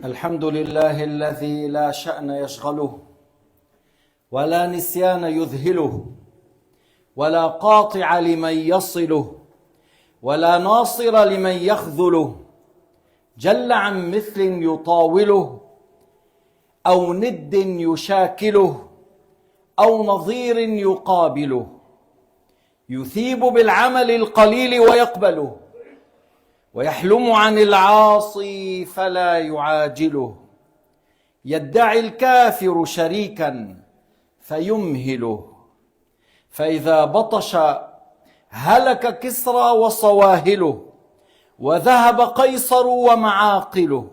الحمد لله الذي لا شأن يشغله ولا نسيان يذهله ولا قاطع لمن يصله ولا ناصر لمن يخذله، جل عن مثل يطاوله أو ند يشاكله أو نظير يقابله، يثيب بالعمل القليل ويقبله، ويحلم عن العاصي فلا يعاجله، يدعي الكافر شريكا فيمهله، فإذا بطش هلك كسرى وصواهله وذهب قيصر ومعاقله،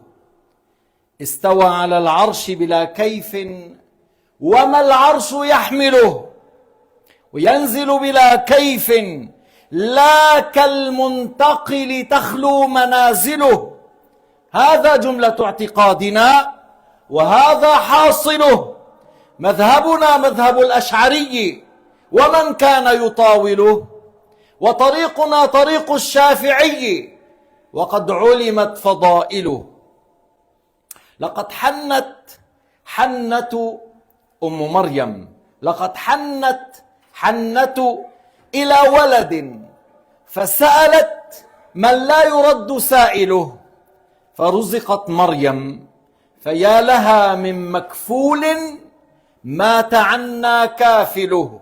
استوى على العرش بلا كيف وما العرش يحمله، وينزل بلا كيف لا كالمنتقل تخلو منازله. هذا جملة اعتقادنا وهذا حاصله، مذهبنا مذهب الأشعري ومن كان يطاوله، وطريقنا طريق الشافعي وقد علمت فضائله. لقد حنت حنة أم مريم، لقد حنت حنة إلى ولد فسألت من لا يرد سائله، فرزقت مريم فيا لها من مكفول مات عنا كافله.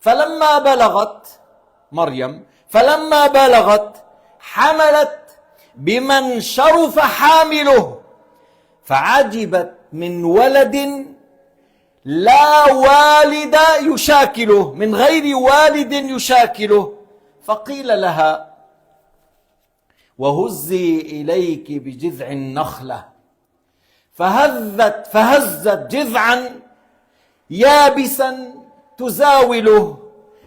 فلما بلغت حملت بمن شرف حامله، فعجبت من ولد لا والد يشاكله، من غير والد يشاكله، فقيل لها وهزي إليك بجذع النخلة، فهزت جذعا يابسا تزاوله،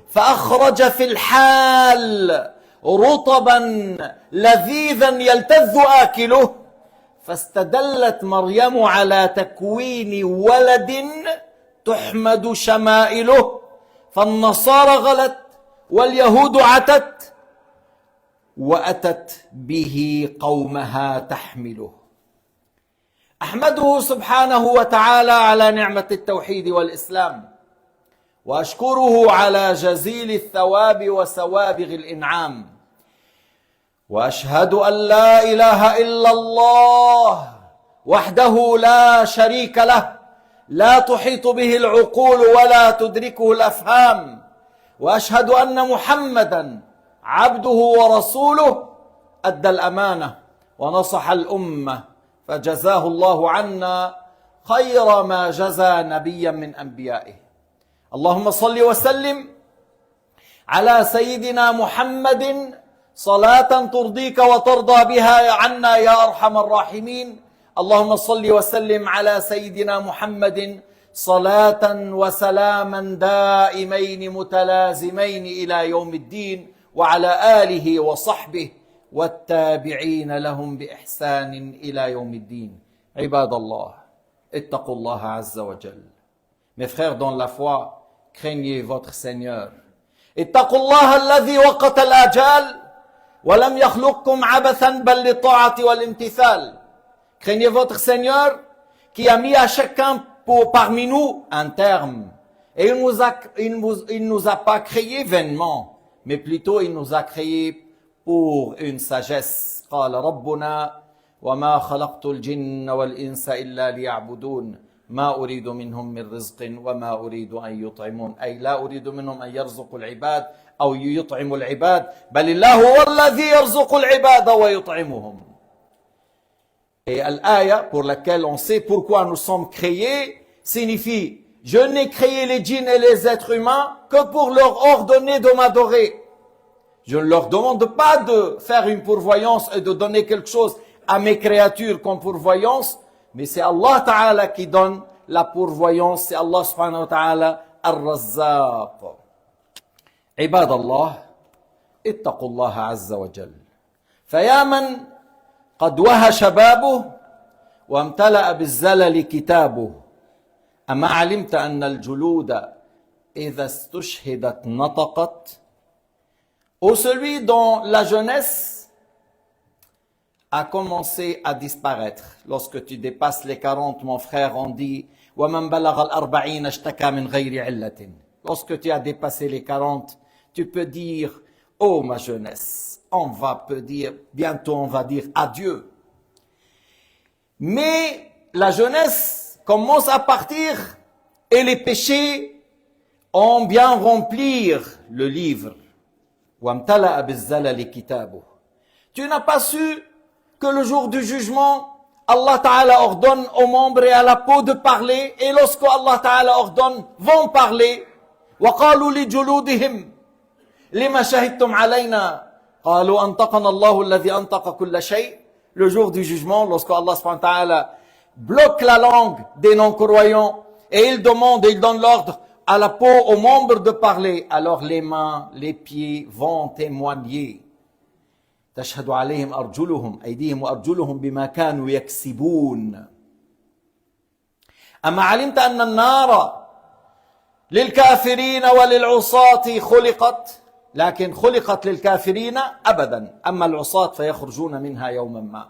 فأخرج في الحال رطبا لذيذا يلتذ آكله، فاستدلت مريم على تكوين ولد تحمد شمائله، فالنصارى غلت واليهود عتت وأتت به قومها تحمله. أحمده سبحانه وتعالى على نعمة التوحيد والإسلام، وأشكره على جزيل الثواب وسوابغ الإنعام، وأشهد أن لا إله إلا الله وحده لا شريك له، لا تحيط به العقول ولا تدركه الأفهام، وأشهد أن محمدا عبده ورسوله أدى الأمانة ونصح الأمة، فجزاه الله عنا خير ما جزى نبيا من أنبيائه. اللهم صل وسلم على سيدنا محمد صلاة ترضيك وترضى بها عنا يا أرحم الراحمين. اللهم صل وسلم على سيدنا محمد صلاة وسلاما دائمين متلازمين إلى يوم الدين، وعلى آله وصحبه والتابعين لهم بإحسان إلى يوم الدين. عباد الله، اتقوا الله عز وجل. Mes frères dans la foi, craignez votre Seigneur. اتقوا الله الذي وقت الآجال ولم يخلقكم عبثا بل للطاعة والامتثال. Craignez votre Seigneur qui a mis à chacun parmi nous un terme. Et il nous a pas créé vainement, mais plutôt il nous a créé pour une sagesse. قال ربنا وما خلقت الجن والإنس إلا ليعبدون ما أريد منهم من رزق وما أريد أن يطعمون، أي لا أريد منهم أن يرزقوا العباد أو يطعموا العباد، بل الله هو الذي يرزق العباد ويطعمهم. Et l'aya pour laquelle on sait pourquoi nous sommes créés signifie: je n'ai créé les djinns et les êtres humains que pour leur ordonner de m'adorer. Je ne leur demande pas de faire une pourvoyance et de donner quelque chose à mes créatures comme pourvoyance, mais c'est Allah Ta'ala qui donne la pourvoyance, c'est Allah Subhanahu wa Ta'ala Ar-Razzaq. عباد الله، اتقوا الله عز وجل. فيا من قد وهى شبابه وامتلأ بالزلل كتابه، أما علمت أن الجلود إذا استشهدت نطقت؟ Ô celui dont la jeunesse a commencé à disparaître. Lorsque tu dépasses les 40, mon frère, on dit وَمَنْ بَلَغَ الْأَرْبَعِينَ اشْتَكَى مِنْ غَيْرِ عِلَّةٍ. Lorsque tu as dépassé les 40, tu peux dire oh ma jeunesse, bientôt on va dire adieu. Mais la jeunesse commence à partir et les péchés ont bien remplir le livre. وَامْتَلَأَ بِالزَّلَلِ كِتَابُهُ. Tu n'as pas su que le jour du jugement, Allah Ta'ala ordonne aux membres et à la peau de parler, et lorsque Allah Ta'ala ordonne, vont parler. وَقَالُوا لِجُلُودِهِمْ لِمَا شَهِدْتُمْ عَلَيْنَا قَالُوا أَنْطَقَنَا اللَّهُ الَّذِي أَنْطَقَ كُلَّ شَيْءٍ. Le jour du jugement, lorsque Allah subhanahu wa ta'ala bloque la langue des non-croyants, et il demande, et il donne l'ordre à la peau, aux membres de parler, alors les mains, les pieds vont témoigner. تشهد عليهم أرجلهم أيديهم وأرجلهم بما كانوا يكسبون. أما علمت أن النار للكافرين وللعصاة خلقت لكن خلقت للكافرين أبدا أما العصاة فيخرجون منها يوما ما.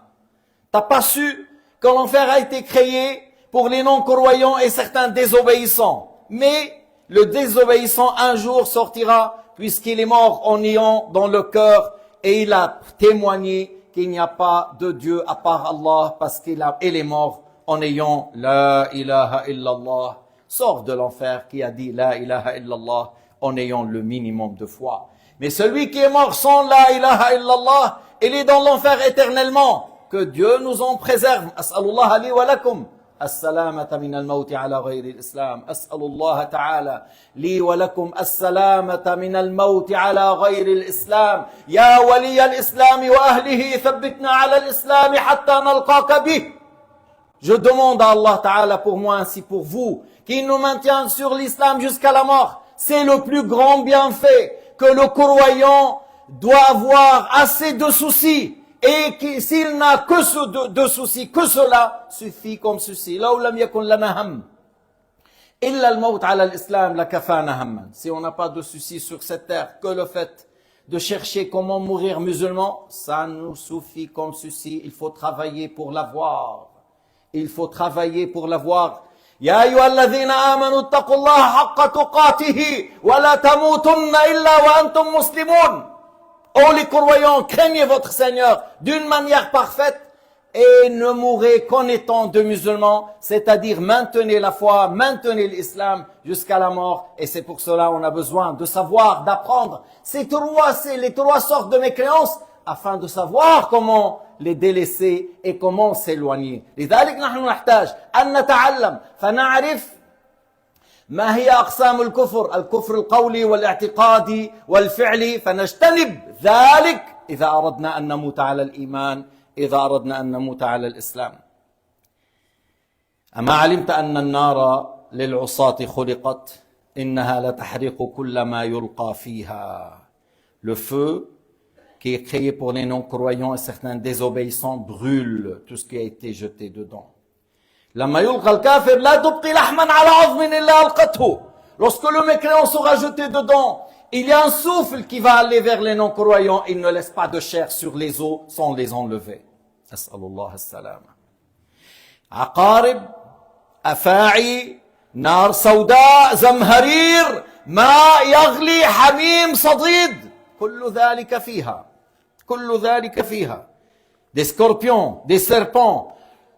T'as pas su que l'enfer a été créé pour les non-croyants et certains désobéissants, mais le désobéissant un jour sortira puisqu'il est mort en ayant dans le cœur. Et il a témoigné qu'il n'y a pas de Dieu à part Allah parce qu'il est mort en ayant La ilaha illallah. Sort de l'enfer qui a dit La ilaha illallah en ayant le minimum de foi. Mais celui qui est mort sans La ilaha illallah, il est dans l'enfer éternellement. Que Dieu nous en préserve. As'alullah li wa lakum. السلامة من الموت على غير الإسلام. أسأل الله تعالى لي ولكم السلامة من الموت على غير الإسلام. يا ولي الإسلام وأهله ثبتنا على الإسلام حتى نلقاك به. Je demande à Allah Ta'ala pour moi ainsi pour vous qu'il nous maintienne sur l'islam jusqu'à la mort. C'est le plus grand bienfait que le croyant doit avoir assez de soucis. Et s'il n'a que de soucis, que cela suffit comme souci. لو لم يكن لنا هم إلا الموت على الإسلام لكفانا هما. Si on n'a pas de soucis sur cette terre, que le fait de chercher comment mourir musulman, ça nous suffit comme souci. Il faut travailler pour l'avoir. Il faut travailler pour l'avoir. يا أيها الذين آمنوا اتقوا الله حق تقاته ولا تموتن إلا وأنتم مسلمون. Oh les croyants, craignez votre Seigneur d'une manière parfaite et ne mourrez qu'en étant de musulmans, c'est-à-dire maintenez la foi, maintenez l'islam jusqu'à la mort. Et c'est pour cela qu'on a besoin de savoir, d'apprendre c'est les trois sortes de mécréances afin de savoir comment les délaisser et comment s'éloigner. لذلك نحن نحتاج أن نتعلم فنعرف ما هي أقسام الكفر القولي والاعتقادي والفعلي فنجتنب ذلك إذا أردنا أن نموت على الإيمان إذا أردنا أن نموت على الإسلام. أما علمت أن النار للعصاة خلقت إنها لتحرق كل ما يلقى فيها. Le feu qui est créé pour les non-croyants et certains désobéissants brûle tout ce qui a été jeté dedans. لما يلقى الكافر لا تبقي لحما على عظم إلا ألقته. Lorsque le mécréant sera jeté dedans, il y a un souffle qui va aller vers les non-croyants. Il ne laisse pas de chair sur les os sans les enlever. أسأل الله السلامة. عقارب, أفاعي, نار سوداء, زمهرير, ماء يغلي, حميم صديد. كل ذلك فيها. كل ذلك فيها. Des scorpions, des serpents,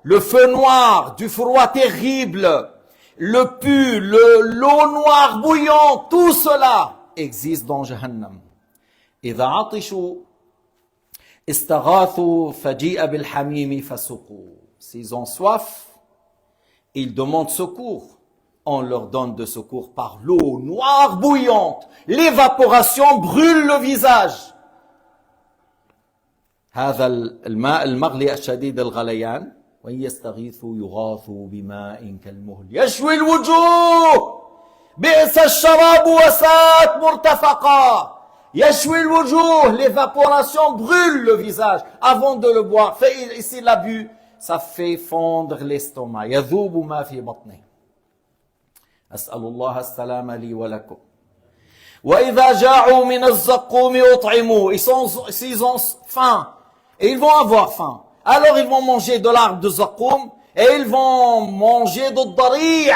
le feu noir, du froid terrible, le pu, l'eau noire bouillante, tout cela existe dans Jahannam. إذا عطشوا استغاثوا فجيء بالحميم فسقوا. S'ils ont soif, ils demandent secours. On leur donne de secours par l'eau noire bouillante. L'évaporation brûle le visage. هذا الماء المغلي الشديد الغليان وإن يستغيثوا يغاثوا بماء كالمهل يشوي الوجوه بئس الشراب وساءت مرتفقا. يشوي الوجوه, l'évaporation brûle le visage avant de le boire. Ici l'abus, ça fait fondre l'estomac. يذوب ما في بطنه. أسأل الله السلام لي ولكم. وإذا جاعوا من الزقوم يطعموا. S'ils ont faim, et ils vont avoir faim. Alors ils vont manger de l'arbre de zaqqum et ils vont manger de dari'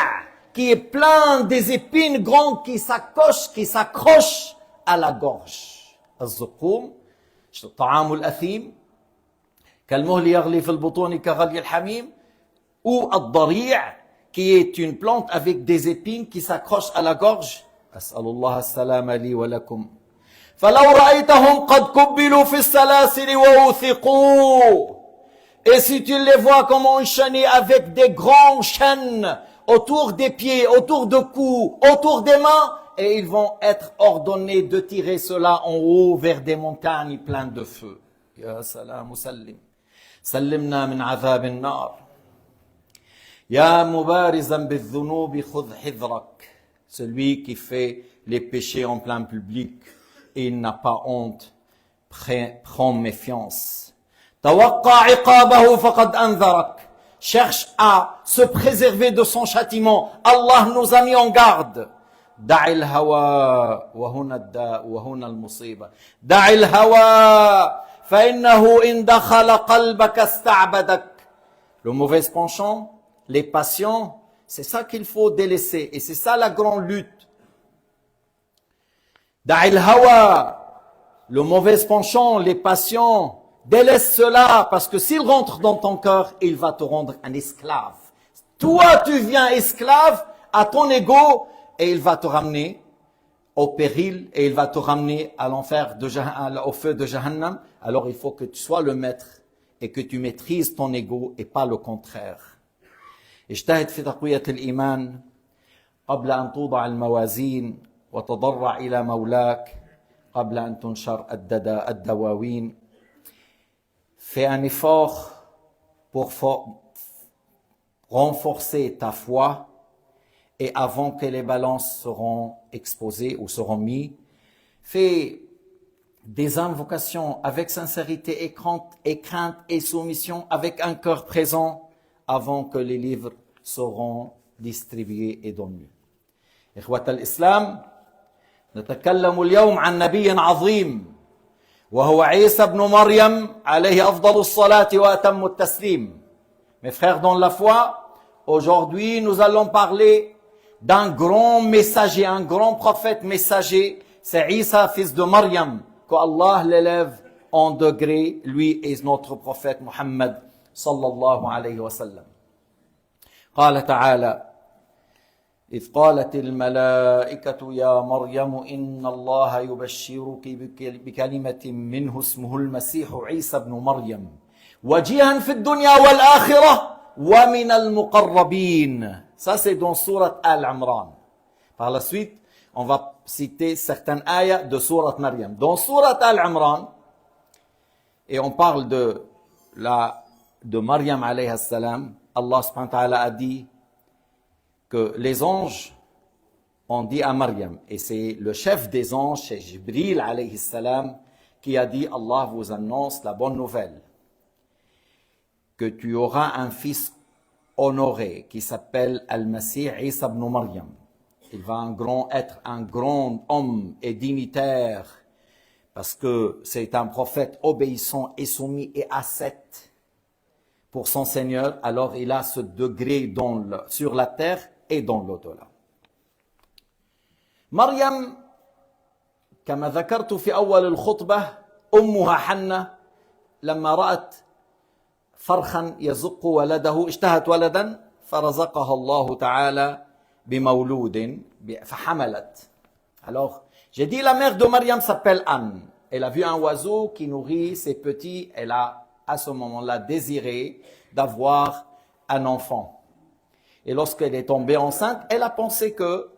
qui est plein des épines grandes qui s'accrochent à la gorge. الزقوم طعام الأثيم كالمهل يغلي في البطون كغلي الحميم, ou الضريع qui est une plante avec des épines qui s'accrochent à la gorge. أسأل الله السلامة لي ولكم. فلو رأيتهم قد كبلوا في السلاسل ووثقوا. Et si tu les vois comme enchaînés avec des grands chaînes autour des pieds, autour de cou, autour des mains, et ils vont être ordonnés de tirer cela en haut vers des montagnes pleines de feu. Ya salam sallim. Sallimna min azab an-nar. Ya mubarizan bil-dhunubi khudh hidrak. Celui qui fait les péchés en plein public et il n'a pas honte, prend méfiance. Tawaqqa iqabahu faqad anzarak. Cherche à se préserver de son châtiment. Allah nous a mis en garde. دع الهوى وهنا الداء وهنا المصيبة. دع الهوى فإنه إن دخل قلبك استعبدك. Le mauvais penchant, les passions, c'est ça qu'il faut délaisser. Et c'est ça la grande lutte. دع الهوى, le mauvais penchant, les passions, délaisse cela, parce que s'il rentre dans ton cœur, il va te rendre un esclave. Toi, tu viens esclave à ton ego, et il va te ramener au péril, et il va te ramener à l'enfer, au feu de Jahannam. Alors il faut que tu sois le maître, et que tu maîtrises ton ego, et pas le contraire. اجتهد في تقوية الإيمان قبل أن توضع الموازين وتضرع إلى مولاك قبل أن تنشر الدواوين. Fais un effort pour renforcer ta foi, et avant que les balances seront exposées ou seront mises, fais des invocations avec sincérité et crainte et soumission, avec un cœur présent, avant que les livres seront distribués et donnés. إخوة الإسلام, نتكلم اليوم عن نبي عظيم وهو عيسى بن مريم عليه أفضل الصلاة وأتم التسليم. Mes frères dans la foi, aujourd'hui nous allons parler d'un grand messager, un grand prophète messager, c'est Isa, fils de Maryam, que Allah l'élève en degré, lui et notre prophète Muhammad sallallahu alayhi wa sallam. قال تعالى: إذ قالت الملائكة يا مريم إن الله يبشرك بكلمة منه اسمه المسيح عيسى بن مريم وجيها في الدنيا والآخرة ومن المقربين. Ça c'est dans sourate Al-Imran. Par la suite, on va citer certaines ayats de sourate Maryam. Dans sourate Al-Imran, et on parle de Maryam alayhi salam, Allah subhanahu wa ta'ala a dit que les anges ont dit à Maryam, et c'est le chef des anges, c'est Jibril alayhi salam, qui a dit: Allah vous annonce la bonne nouvelle, que tu auras un fils honoré qui s'appelle Al-Masih Isa ibn Maryam. Il va être un grand homme et dignitaire, parce que c'est un prophète obéissant et soumis et ascète pour son Seigneur. Alors il a ce degré sur la terre et dans l'au-delà. مريم كما ذكرت في أول الخطبة أمها حنة لما رأت فرخا يزق ولده اشتهت ولدا فرزقها الله تعالى بمولود فحملت. Alors j'ai dit la mère de Maryam s'appelle Anne. Elle a vu un oiseau qui nourrit ses petits. Elle a à ce moment-là désiré d'avoir un enfant. Et lorsqu'elle est tombée enceinte, elle a pensé que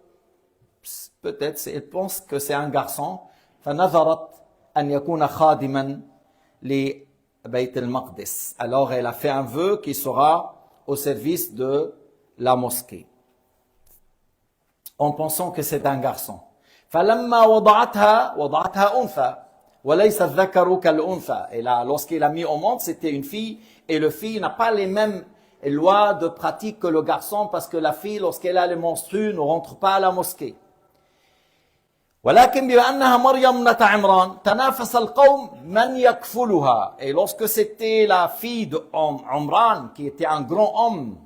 elle pense que c'est un garçon. فنذرت أن يكون خادما لبيت المقدس. Alors elle a fait un vœu qui sera au service de la mosquée, en pensant que c'est un garçon. فلما وضعتها أنثى وليس الذكر كالأنثى. Et là, lorsqu'il a mis au monde, c'était une fille, et le fille n'a pas les mêmes lois de pratique que le garçon, parce que la fille, lorsqu'elle a les menstrues, ne rentre pas à la mosquée. ولكن بأنها مريم ابنة عمران تنافس القوم من يكفلها. Et lorsque c'était la fille de Omran, qui était un grand homme,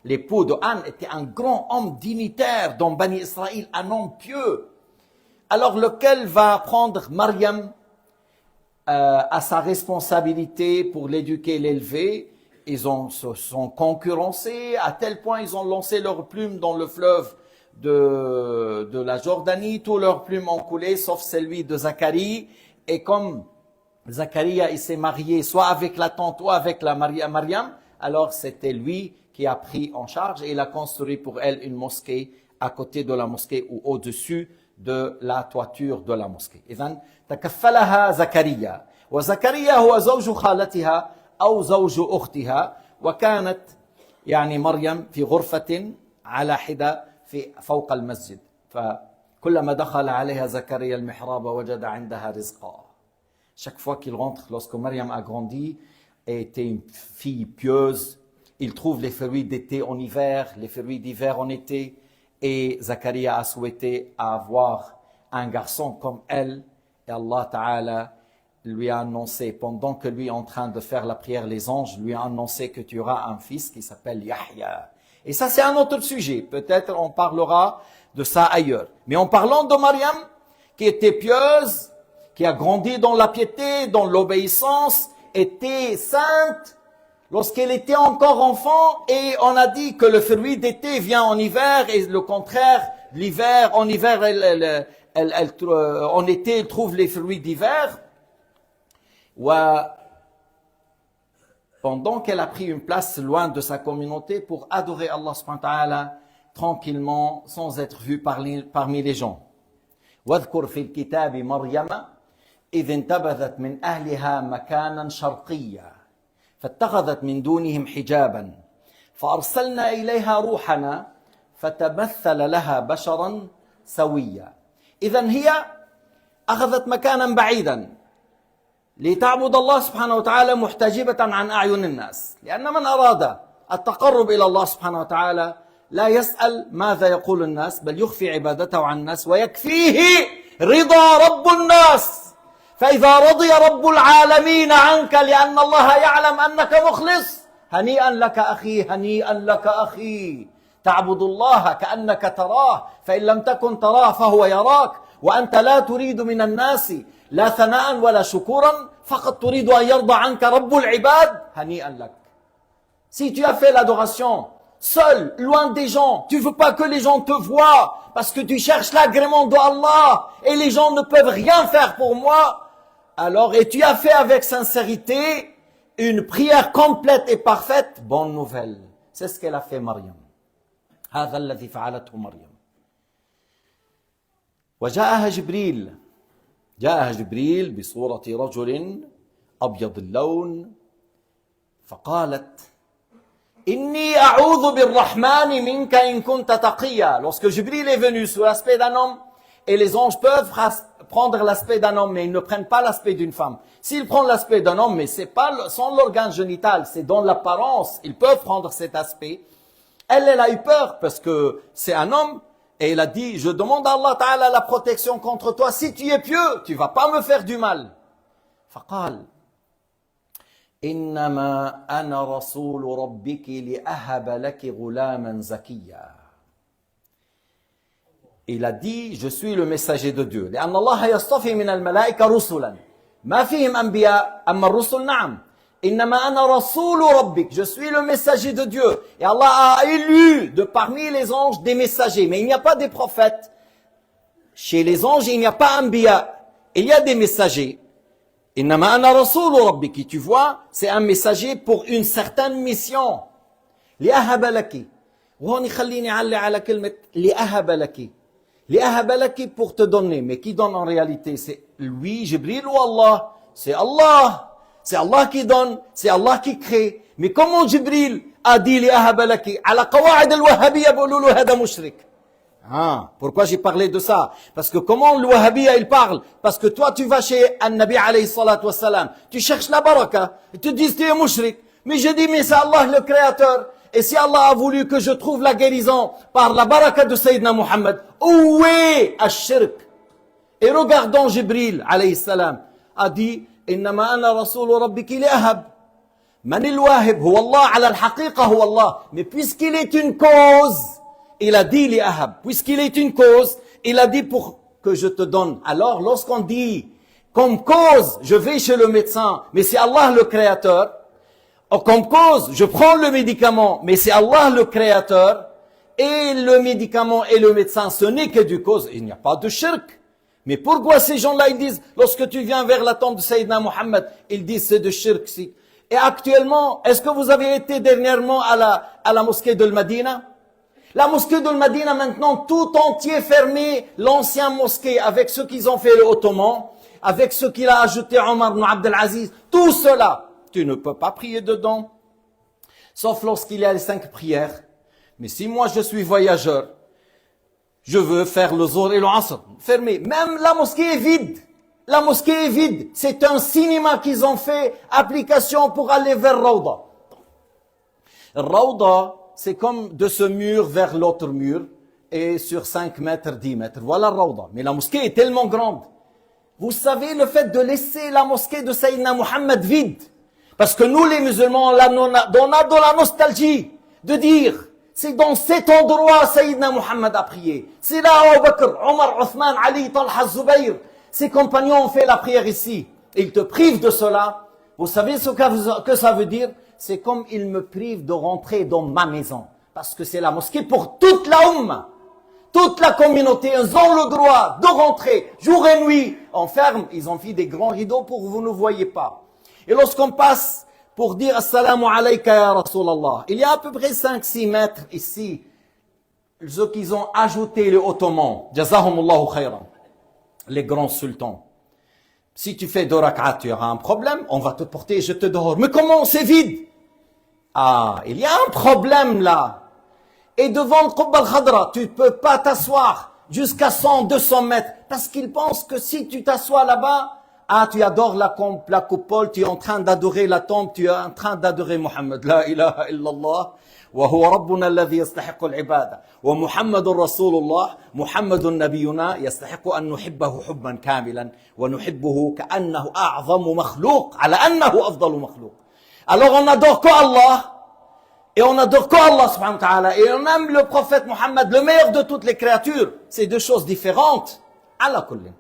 l'époux de Anne était un grand homme dignitaire dans Bani Israël, un homme pieux. Alors lequel va prendre Mariam à sa responsabilité pour l'éduquer et l'élever? Ils se sont concurrencés à tel point ils ont lancé leurs plumes dans le fleuve de la Jordanie. Tous leurs plumes ont coulé sauf celui de Zacharie. Et comme Zacharie il s'est marié soit avec la tante ou avec la Mariam, alors c'était lui qui a pris en charge et il a construit pour elle une mosquée à côté de la mosquée ou au-dessus de la toiture de la mosquée. إذن تكفلها زكريا وزكريا هو زوج خالتها أو زوج أختها وكانت يعني مريم في غرفة على حدة فوق المسجد فكلما دخل عليها زكريا المحراب وجد عندها رزقا. Chaque fois qu'il rentre, lorsque Mariam a grandi et était une fille pieuse, il trouve les fruits d'été en hiver, les fruits d'hiver en été. Et Zacharia a souhaité avoir un garçon comme elle. Et Allah Ta'ala lui a annoncé, pendant que lui est en train de faire la prière, les anges lui ont annoncé que tu auras un fils qui s'appelle Yahya. Et ça c'est un autre sujet. Peut-être on parlera de ça ailleurs. Mais en parlant de Mariam, qui était pieuse, qui a grandi dans la piété, dans l'obéissance, était sainte, lorsqu'elle était encore enfant, et on a dit que le fruit d'été vient en hiver, et le contraire, l'hiver, en hiver, en été, elle trouve les fruits d'hiver. Pendant qu'elle a pris une place loin de sa communauté pour adorer Allah subhanahu wa ta'ala, tranquillement, sans être vue parmi les gens. واذكر في الكتاب مريم إذ انتبذت من أهلها مكانا شرقيا فاتخذت من دونهم حجابا فأرسلنا إليها روحنا فتمثل لها بشرا سويا. إذن هي أخذت مكانا بعيدا لتعبد الله سبحانه وتعالى محتجبة عن أعين الناس، لأن من أراد التقرب إلى الله سبحانه وتعالى لا يسأل ماذا يقول الناس بل يخفي عبادته عن الناس ويكفيه رضا رب الناس. فإذا رضي رب العالمين عنك لأن الله يعلم أنك مخلص هنيئا لك أخي هنيئا لك أخي. تعبد الله كأنك تراه فإن لم تكن تراه فهو يراك وأنت لا تريد من الناس لا ثناء ولا شكورا فقط تريد أن يرضى عنك رب العباد هنيئا لك. Si tu as fait l'adoration seul, loin des gens, tu veux pas que les gens te voient parce que tu cherches l'agrément de Allah et les gens ne peuvent rien faire pour moi, alors et tu as fait avec sincérité une prière complète et parfaite, bonne nouvelle. C'est ce qu'elle a fait Mariam. هذا الذي فعلته مريم. وجاءها جبريل بصورة رجل أبيض اللون فقالت إني أعوذ بالرحمن منك إن كنت تقيا. Lorsque Jibril est venu sous l'aspect d'un homme, et les anges peuvent prendre l'aspect d'un homme, mais ils ne prennent pas l'aspect d'une femme. S'ils prennent l'aspect d'un homme, mais c'est pas sans l'organe génital, c'est dans l'apparence, ils peuvent prendre cet aspect. Elle a eu peur parce que c'est un homme, et elle a dit, je demande à Allah Ta'ala la protection contre toi, si tu es pieux, tu vas pas me faire du mal. فقال إنما أنا رسول ربك لأهب لك غلاما زكيا. Il a dit, je suis le messager de Dieu. لأن الله يصطفي من الملائكة رسلا ما فيهم أنبياء أما الرسل نعم. إنما أنا رسول ربك. Je suis le messager de Dieu. Et Allah a élu de parmi les anges des messagers. Mais il n'y a pas des prophètes. Chez les anges, il n'y a pas Anbiya. Il y a des messagers. إنما أنا رسول ربك. Tu vois, c'est un messager pour une certaine mission. لأهب لك. وهون خليني أعلق على كلمة لأهب لك. لأهب لك pour te donner. Mais qui donne en réalité? C'est lui, Jibril ou Allah? C'est Allah. C'est Allah qui donne, c'est Allah qui crée. Mais comment Jibril a dit لأهب لك على قواعد الوهابية بيقولوا له هذا مشرك. Pourquoi j'ai parlé de ça? Parce que comment le Wahhabiyya il parle? Parce que toi tu vas chez un Nabi alayhi salatu wassalam, tu cherches la baraka, ils te disent tu es mushrik. Mais je dis mais c'est Allah le créateur. Et si Allah a voulu que je trouve la guérison par la baraka de Sayyidina Muhammad, où est al-shirk? Et regardons Jibril, alayhi salam, a dit, إنما أنا رسول ربك لأهب. من الواهب هو الله على الحقيقة هو الله. Mais puisqu'il est une cause, il a dit لأهب. Puisqu'il est une cause, il a dit pour que je te donne. Alors, lorsqu'on dit comme cause, je vais chez le médecin, mais c'est Allah le créateur. Comme cause, je prends le médicament, mais c'est Allah le créateur. Et le médicament et le médecin, ce n'est que du cause. Il n'y a pas de shirk. Mais pourquoi ces gens-là, ils disent, lorsque tu viens vers la tombe de Sayyidina Muhammad, ils disent c'est de shirk. Et actuellement, est-ce que vous avez été dernièrement à la mosquée de Medina? La mosquée de Medina maintenant, tout entier fermé, l'ancienne mosquée, avec ce qu'ils ont fait le Ottoman, avec ce qu'il a ajouté Omar ibn Abdelaziz, tout cela, tu ne peux pas prier dedans, sauf lorsqu'il y a les 5 prières. Mais si moi je suis voyageur, je veux faire le Zohr et le Asr, fermé. Même la mosquée est vide. La mosquée est vide. C'est un cinéma qu'ils ont fait, application pour aller vers Rawda. Rawda, c'est comme de ce mur vers l'autre mur, et sur 5 mètres, 10 mètres. Voilà Rawda. Mais la mosquée est tellement grande. Vous savez, le fait de laisser la mosquée de Sayyidina Muhammad vide, parce que nous les musulmans, on a de la nostalgie de dire, c'est dans cet endroit Sayyidina Muhammad a prié. C'est là Abu Bakr, Omar, Othman, Ali, Talha, Zubayr. Ses compagnons ont fait la prière ici. Et ils te privent de cela. Vous savez ce que ça veut dire? C'est comme ils me privent de rentrer dans ma maison. Parce que c'est la mosquée pour toute la Ummah. Toute la communauté, ils ont le droit de rentrer jour et nuit. On ferme, ils ont fait des grands rideaux pour que vous ne voyez pas. Et lorsqu'on passe pour dire Assalamu alayka ya Rasulallah, il y a à peu près 5-6 mètres ici, ceux qui ont ajouté les Ottomans, Jazahumullahu khayran, les grands sultans. Si tu fais 2 rak'at, tu auras un problème, on va te porter et je te dehors. Mais comment c'est vide? Ah, il y a un problème là. Et devant le Qubba al-Khadra, tu ne peux pas t'asseoir jusqu'à 100-200 mètres. Parce qu'ils pensent que si tu t'assois là-bas, ah, tu adores la coupole, tu es en train d'adorer la tombe, tu es en train d'adorer Muhammad. La ilaha illallah. وهو ربنا الذي يستحق العبادة ومحمد رسول الله محمد نبينا يستحق أن نحبه حبا كاملا ونحبه كأنه أعظم مخلوق على أنه أفضل مخلوق. Alors on adore qu'Allah et on adore qu'Allah subhanahu wa ta'ala et on aime le prophète Muhammad, le meilleur de toutes les créatures. C'est 2 choses différentes. على كل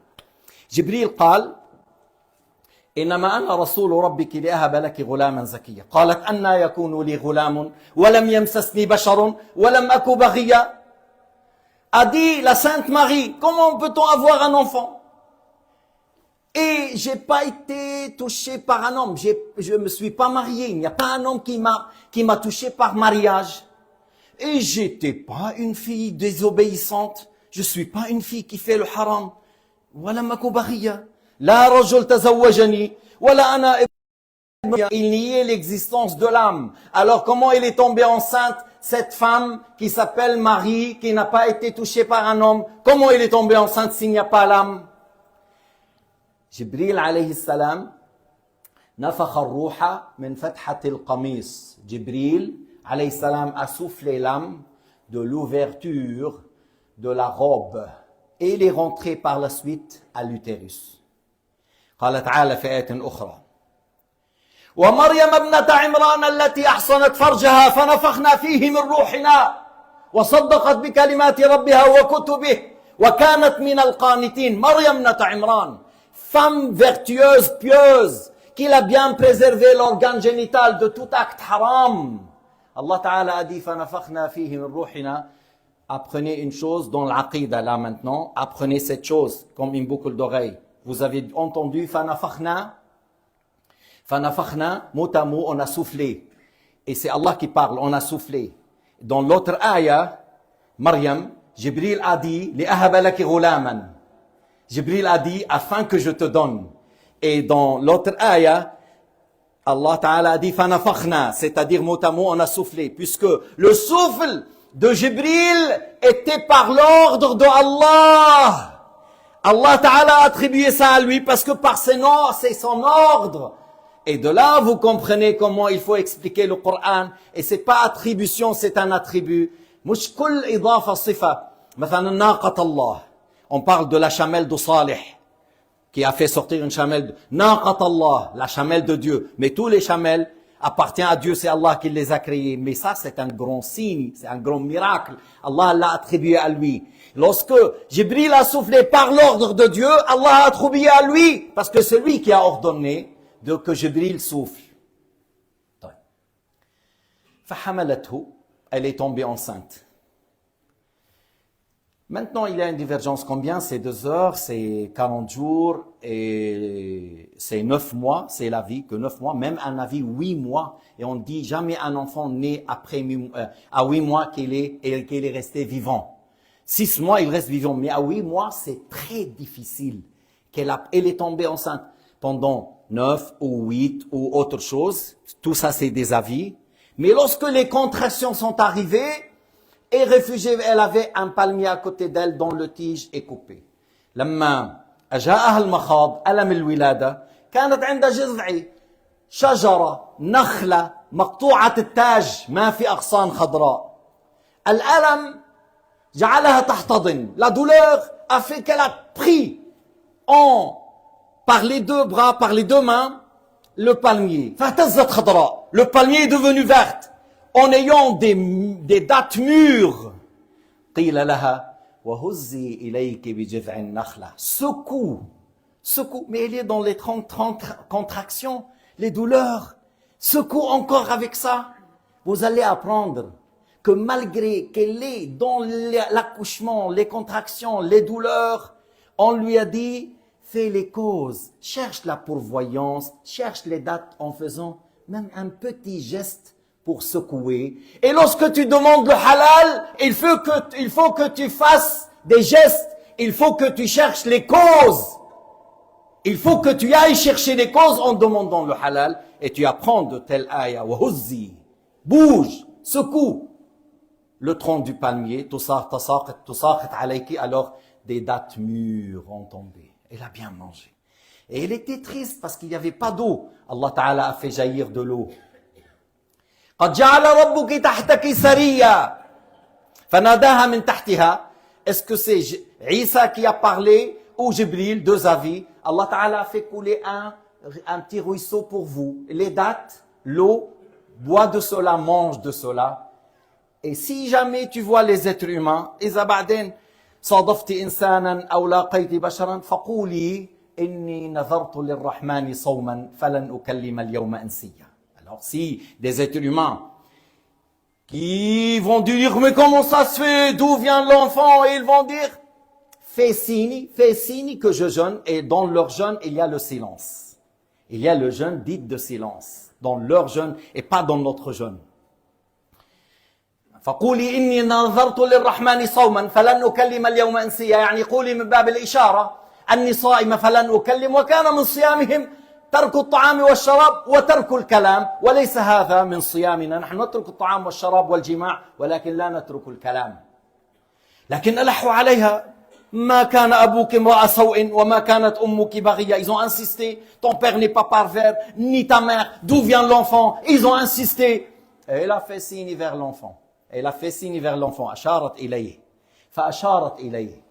جبريل قال إنما أنا رسول ربك لأهب لك غلاما زكيا. قالت أنى يكون لي غلام ولم يمسسني بشر ولم أك بغيا. A dit la Sainte Marie, comment peut-on avoir un enfant? Et j'ai pas été touché par un homme, je me suis pas marié, il n'y a pas un homme qui m'a touché par mariage. Et j'étais pas une fille désobéissante, je suis pas une fille qui fait le haram. ولم أك بغيا. La rajul tazawwajani, wala ana. Il niait l'existence de l'âme. Alors comment il est tombé enceinte, cette femme qui s'appelle Marie, qui n'a pas été touchée par un homme? Comment il est tombé enceinte s'il n'y a pas l'âme? Jibril alayhi salam, nafakha ar-ruha min fathati al-qamis. Jibril alayhi salam a soufflé l'âme de l'ouverture de la robe. Et il est rentré par la suite à l'utérus. قال تعالى في آية أخرى ومريم ابنة عمران التي أحصنت فرجها فنفخنا فيه من روحنا وصدقت بكلمات ربها وكتبه وكانت من القانتين. مريم ابنة عمران, femme vertueuse, pieuse, qui a bien préservé l'organe génital de tout acte haram. Allah Ta'ala a dit فنفخنا فيه من روحنا. Apprenez une chose dans l'aqida là maintenant, apprenez cette chose comme une boucle d'oreille. Vous avez entendu fanafakhna? Fanafakhna, mot à mot, on a soufflé. Et c'est Allah qui parle, on a soufflé. Dans l'autre ayah, Maryam, Jibril a dit, li ahaba laki ghulaman. Jibril a dit, afin que je te donne. Et dans l'autre ayah, Allah Ta'ala a dit, fanafakhna, c'est-à-dire mot à mot, on a soufflé. Puisque le souffle de Jibril était par l'ordre de Allah. Allah Ta'ala a attribué ça à lui parce que par ses noms, c'est son ordre. Et de là, vous comprenez comment il faut expliquer le Coran. Et c'est pas attribution, c'est un attribut. مش كل إضافة صفة. مثلا ناقة الله. On parle de la chamelle de Salih, qui a fait sortir une chamelle, Naqat Allah, la chamelle de Dieu. Mais tous les chamelles appartiennent à Dieu, c'est Allah qui les a créés. Mais ça, c'est un grand signe, c'est un grand miracle. Allah l'a attribué à lui. Lorsque Jibril a soufflé par l'ordre de Dieu, Allah a attribué à lui, parce que c'est lui qui a ordonné que Jibril souffle. فحملته, elle est tombée enceinte. Maintenant, il y a une divergence. Combien? C'est 2 heures, c'est 40 jours, et c'est 9 mois, c'est la vie, que 9 mois, même un avis 8 mois. Et on dit jamais un enfant né après à 8 mois qu'il est resté vivant. 6 mois, il reste vivant, mais à 8 mois, c'est très difficile. Elle est tombée enceinte pendant 9 ou 8 ou autre chose. Tout ça, c'est des avis. Mais lorsque les contractions sont arrivées, et réfugiée, elle avait un palmier à côté d'elle dont le tige est coupé. لما أجاءها المخاض ألم الولادة كانت عند جذع شجرة نخلة مقطوعة التاج ما في أغصان خضراء. الألم جعلها تحتضن. La douleur a fait qu'elle a pris par les 2 bras, par les 2 mains, le palmier. فاهتزت خضراء. Le palmier est devenu vert. En ayant des dattes mûres. قيل لها وهزي إليك بجذع النخلة. Secoue, mais elle est dans les 30 contractions, les douleurs. Secoue encore avec ça. Vous allez apprendre que malgré qu'elle est dans l'accouchement, les contractions, les douleurs, on lui a dit, fais les causes, cherche la pourvoyance, cherche les dates en faisant même un petit geste pour secouer. Et lorsque tu demandes le halal, il faut que tu fasses des gestes. Il faut que tu cherches les causes. Il faut que tu ailles chercher les causes en demandant le halal. Et tu apprends de telle ayah. Wahuzzi. Bouge. Secoue. Le tronc du palmier. Alors, des dattes mûres ont tombé. Elle a bien mangé. Et elle était triste parce qu'il n'y avait pas d'eau. Allah Ta'ala a fait jaillir de l'eau. قد جعل ربك تحتك سريا فناداها من تحتها. Est-ce que c'est Isa qui a parlé ou Jibril? 2 avis. Allah Ta'ala a fait couler un petit ruisseau pour vous. Les dattes, l'eau, bois de cela, mange de cela. Et si jamais tu vois les êtres humains, إذا بعدين صادفت إنسانا أو لاقيت بشرا فقولي إني نذرت للرحمن صوما فلن أكلم اليوم إنسيا. Alors si des êtres humains qui vont dire mais comment ça se fait, d'où vient l'enfant, et ils vont dire fais signe que je jeûne, et dans leur jeûne il y a le silence. Il y a le jeûne dit de silence dans leur jeûne et pas dans notre jeûne. فقولي إني نذرت للرحمن صوما فلن أكلم اليوم إنسيا. يعني قولي من باب الإشارة أني صائمة فلن أكلم. وكان من صيامهم ترك الطعام والشراب وترك الكلام وليس هذا من صيامنا. نحن نترك الطعام والشراب والجماع ولكن لا نترك الكلام. لكن ألحوا عليها ما كان أبوك امرأ سوء وما كانت أمك بغية. Ils ont insisté. Ton père n'est pas pervers ni ta mère. D'où vient l'enfant? Ils ont insisté. Et elle a fait signe vers l'enfant. Elle a fait signe vers l'enfant. أشارت إليه فأشارت إليه.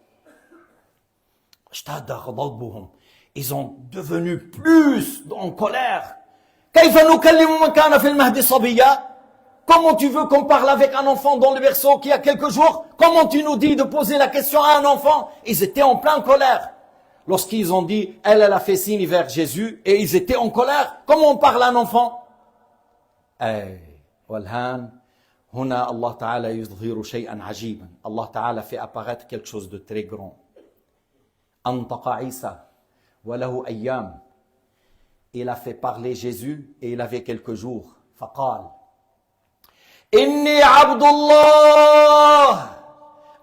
اشتد غضبهم. Ils sont devenus plus en colère. كيف نكلم من كان في المهد صبيا. Comment tu veux qu'on parle avec un enfant dans le berceau qui a quelques jours? Comment tu nous dis de poser la question à un enfant? Ils étaient en pleine colère. Lorsqu'ils ont dit, elle a fait signe vers Jésus, et ils étaient en colère. Comment on parle à un enfant? والآن هنا الله تعالى يظهر شيئا عجيبا. Allah Ta'ala fait apparaître quelque chose de très grand. أنطق عيسى وله أيام. Il a fait parler Jésus et il avait quelques jours. فقال إني عبد الله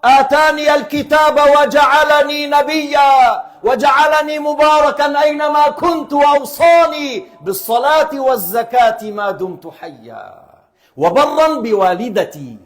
آتاني الكتاب وجعلني نبيا وجعلني مباركا أينما كنت وأوصاني بالصلاة والزكاة ما دمت حيا وبرا بوالدتي.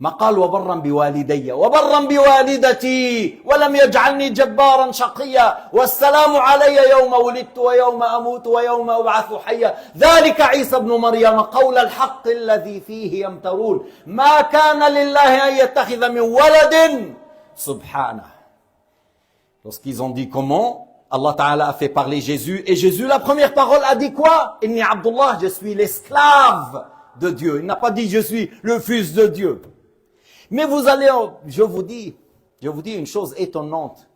ما قال وبرا بوالدي وبرا بوالدتي ولم يجعلني جبارا شقيا والسلام علي يوم ولدت ويوم أموت ويوم أبعث حيا ذلك عيسى ابن مريم قول الحق الذي فيه يمترون ما كان لله أن يتخذ من ولد سبحانه Lorsqu'ils ont dit comment, Allah Ta'ala a fait parler Jésus. Et Jésus, la première parole, a dit quoi? Inni Abdullah, je suis l'esclave de Dieu. Il n'a pas dit je suis le fils de Dieu. Mais vous allez, je vous dis une chose étonnante.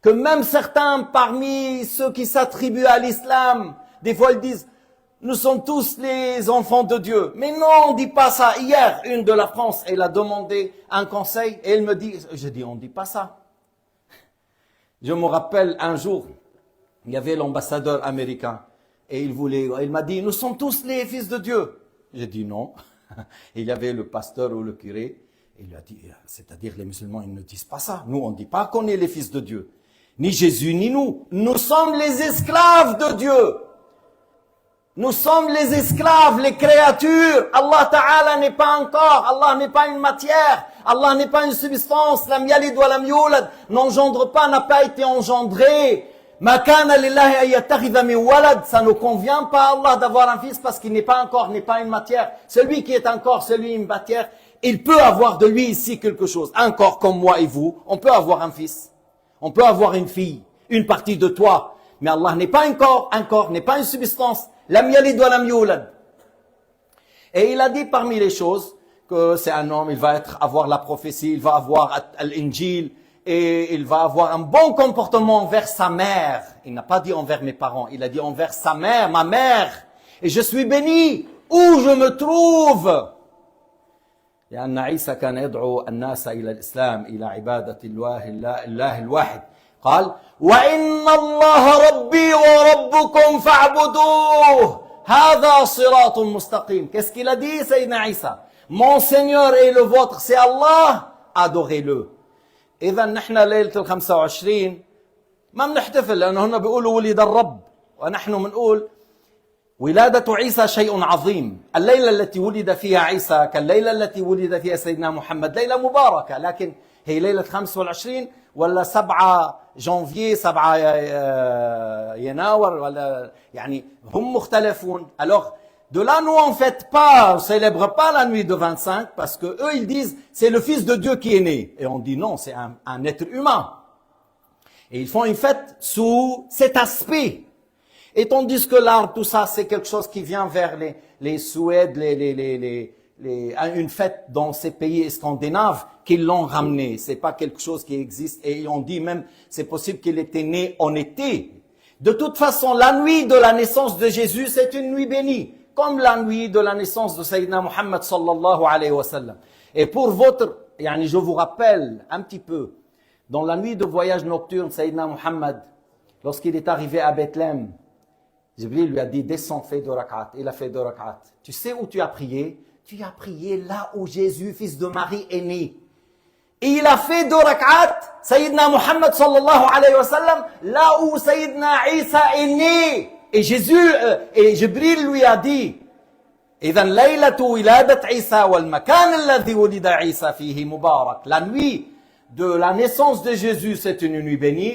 Que même certains parmi ceux qui s'attribuent à l'islam, des fois ils disent, nous sommes tous les enfants de Dieu. Mais non, on ne dit pas ça. Hier, une de la France, elle a demandé un conseil et elle me dit, je dis, on ne dit pas ça. Je me rappelle un jour, il y avait l'ambassadeur américain et il m'a dit, nous sommes tous les fils de Dieu. J'ai dit non. Et il y avait le pasteur ou le curé. Et il a dit, c'est-à-dire les musulmans, ils ne disent pas ça. Nous, on ne dit pas qu'on est les fils de Dieu. Ni Jésus, ni nous. Nous sommes les esclaves de Dieu. Nous sommes les esclaves, les créatures. Allah Ta'ala n'est pas un corps. Allah n'est pas une matière. Allah n'est pas une substance. Lam yalid wa lam yulad. N'engendre pas, n'a pas été engendré. Ma kana lillahi an yattakhidha min walad. Ça ne convient pas à Allah d'avoir un fils parce qu'il n'est pas un corps, n'est pas une matière. Celui qui est un corps, celui une matière, il peut avoir de lui ici quelque chose. Un corps comme moi et vous, on peut avoir un fils. On peut avoir une fille, une partie de toi. Mais Allah n'est pas un corps n'est pas une substance. Lam yalid wa lam yulad. Et il a dit parmi les choses que c'est un homme, il va avoir la prophétie, il va avoir l'Injil et il va avoir un bon comportement envers sa mère. Il n'a pas dit envers mes parents, il a dit envers sa mère, ma mère. Et je suis béni où je me trouve. لأن عيسى كان يدعو الناس إلى الإسلام إلى عبادة الله الواحد قال وإن الله ربي وربكم فاعبدوه هذا صراط مستقيم. Qu'est-ce qu'il a dit Sayyidina Isa? Mon Seigneur et le vôtre c'est Allah, adorez-le. إذا نحن ليلة ال25 ما بنحتفل لأنه هنا بيقولوا ولد الرب ونحن بنقول ولادة عيسى شيء عظيم. الليلة التي ولد فيها عيسى كالليلة التي ولد فيها سيدنا محمد ليلة مباركة لكن هي ليلة 25 ولا 7 janvier 7 يناير ولا يعني هم مختلفون. Alors de là nous on fête pas, on célèbre pas la nuit de 25 parce que eux ils disent c'est le fils de Dieu qui est né et on dit non, c'est un être humain. Et ils font une fête sous cet aspect. Et tandis que l'art, tout ça, c'est quelque chose qui vient vers les Suèdes, une fête dans ces pays scandinaves qui l'ont ramené. C'est pas quelque chose qui existe. Et on dit même, c'est possible qu'il était né en été. De toute façon, la nuit de la naissance de Jésus, c'est une nuit bénie. Comme la nuit de la naissance de Sayyidina Muhammad sallallahu alayhi wa sallam. Et pour votre, je vous rappelle un petit peu, dans la nuit de voyage nocturne, Sayyidina Muhammad, lorsqu'il est arrivé à Bethléem, Jibril lui a dit, descends, fais 2 rak'at. Il a fait 2 rak'at. Tu sais où tu as prié? Tu as prié là où Jésus, fils de Marie, est né. Et il a fait 2 rak'at, Sayyidina Muhammad sallallahu alayhi wa sallam, là où Sayyidina Isa est né. Et Jibril lui a dit, إذن ليلة ولادة عيسى والمكان الذي ولد عيسى فيه مبارك. La nuit de la naissance de Jésus, c'est une nuit bénie.